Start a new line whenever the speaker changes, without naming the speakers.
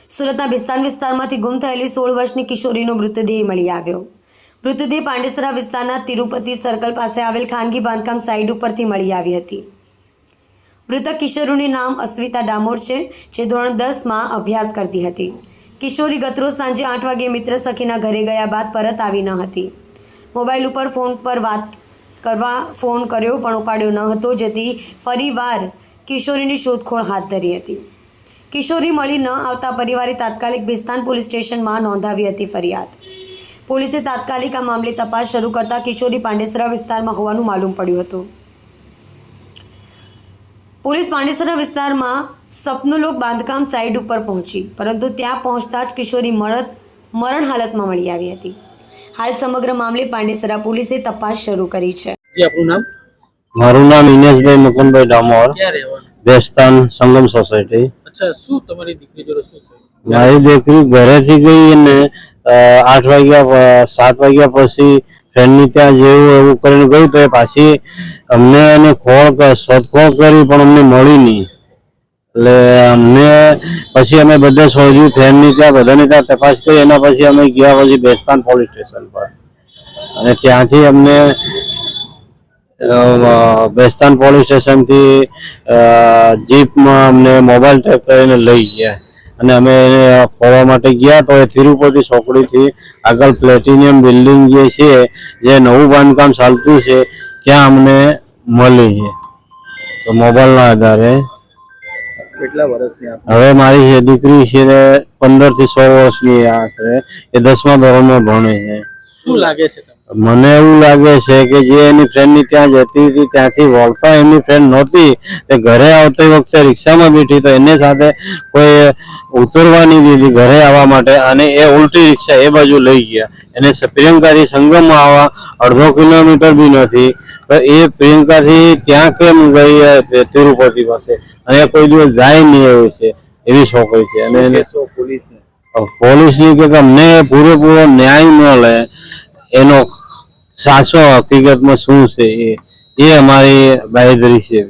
સુરતના બિસ્તાન વિસ્તારમાંથી ગુમ થયેલી 16 વર્ષની કિશોરીનો મૃતદેહ મળી આવ્યો। મૃતદેહ પાંડેસરા વિસ્તારના તિરુપતિ સર્કલ પાસે આવેલ ખાનગી બાંધકામ સાઇટ ઉપરથી મળી આવી હતી। મૃતક કિશોરીનું નામ અસ્મિતા ડામોર છે, જે ધોરણ 10માં અભ્યાસ કરતી હતી। કિશોરી ગતરોજ સાંજે 8 વાગ્યે મિત્ર સખીના ઘરે ગયા બાદ પરત આવી ન હતી। મોબાઈલ ઉપર ફોન પર વાત કરવા ફોન કર્યો પણ ઉપાડ્યો ન હતો, જેથી ફરીવાર કિશોરીની શોધખોળ હાથ ધરી હતી। કિશોરી મળી ન આવતા પરિવારે તાત્કાલિક બિસ્તાન પોલીસ સ્ટેશનમાં નોંધાવી હતી ફરિયાદ। પોલીસે તાત્કાલિક આ મામલે તપાસ શરૂ કરતા કિશોરી પાંડેસરા વિસ્તારમાં હોવાનું માલુમ પડ્યું હતું। પોલીસ પાંડેસરા વિસ્તારમાં સપનુલોક બાંધકામ સાઇટ ઉપર પહોંચી, પરંતુ ત્યાં પહોંચતા જ કિશોરી મરણ હાલતમાં મળી આવી હતી। હાલ સમગ્ર મામલે પાંડેસરા પોલીસે તપાસ શરૂ કરી છે।
મારું નામ ઇનેશભાઈ મુકુંદભાઈ ડામોર, બેસ્તાન સંગમ સોસાયટી।
अच्छा, શું તમારી દીકરી જોડે શું થયું?
મારી દીકરી ઘરેથી ગઈ ને 8 વાગ્યા 7 વાગ્યા પછી ફ્રેન્ડની ત્યાં જેવું એવું કરીને ગઈ, તો એ પાછી અમને એને શોધખોળ કરી પણ અમને મળી નહીં। એટલે અમને પછી અમે બધા શોધ્યું, ફ્રેન્ડની ત્યાં બધાની ત્યાં તપાસ કરી। એના પછી અમે ગયા પછી બેસ્તાન પોલીસ સ્ટેશન પર, અને ત્યાંથી અમને બેસ્તાન પોલીસ સ્ટેશનથી જીપમાં અમને મોબાઈલ ટ્રેક કરીને લઈ ગયા, અને અમે એને ફરવા માટે ગયા તો એ તિરુપતિ ચોકડીથી આગળ પ્લેટિનિયમ બિલ્ડિંગ જે છે, જે નવું બાંધકામ ચાલતું છે, ત્યાં અમને મળી છે। તો મોબાઈલના આધારે
કેટલા વર્ષની આપ?
હવે મારી દીકરી છે 15 થી 16 વર્ષની આખરે, એ 10મા ધોરણમાં ભણે છે।
શું લાગે છે તમને?
મને એવું લાગે છે કે જે એની ફ્રેન્ડની ત્યાં જતી હતી ત્યાંથી વળતા એમની ફ્રેન્ડ નહોતી, તે ઘરે આવતી વખતે રિક્ષામાં બેઠી તો એની સાથે કોઈ ઉતરવા નહીં દીધી ઘરે આવવા માટે, અને એ ઉલટી રિક્ષા એ બાજુ લઈ ગયા। એને પ્રિયંકાથી સંગમમાં આવવા 1/2 કિલોમીટર બી નથી, તો એ પ્રિયંકાથી ત્યાં કેમ ગઈ તિરુપતિ પાસે, અને કોઈ દિવસ જાય નહીં એવું છે, એવી છોકરી છે। અને પોલીસની કે અમને પૂરેપૂરો ન્યાય ન લે, એનો સાચો હકીકતમાં શું છે એ અમારી બાંહેધરી છે।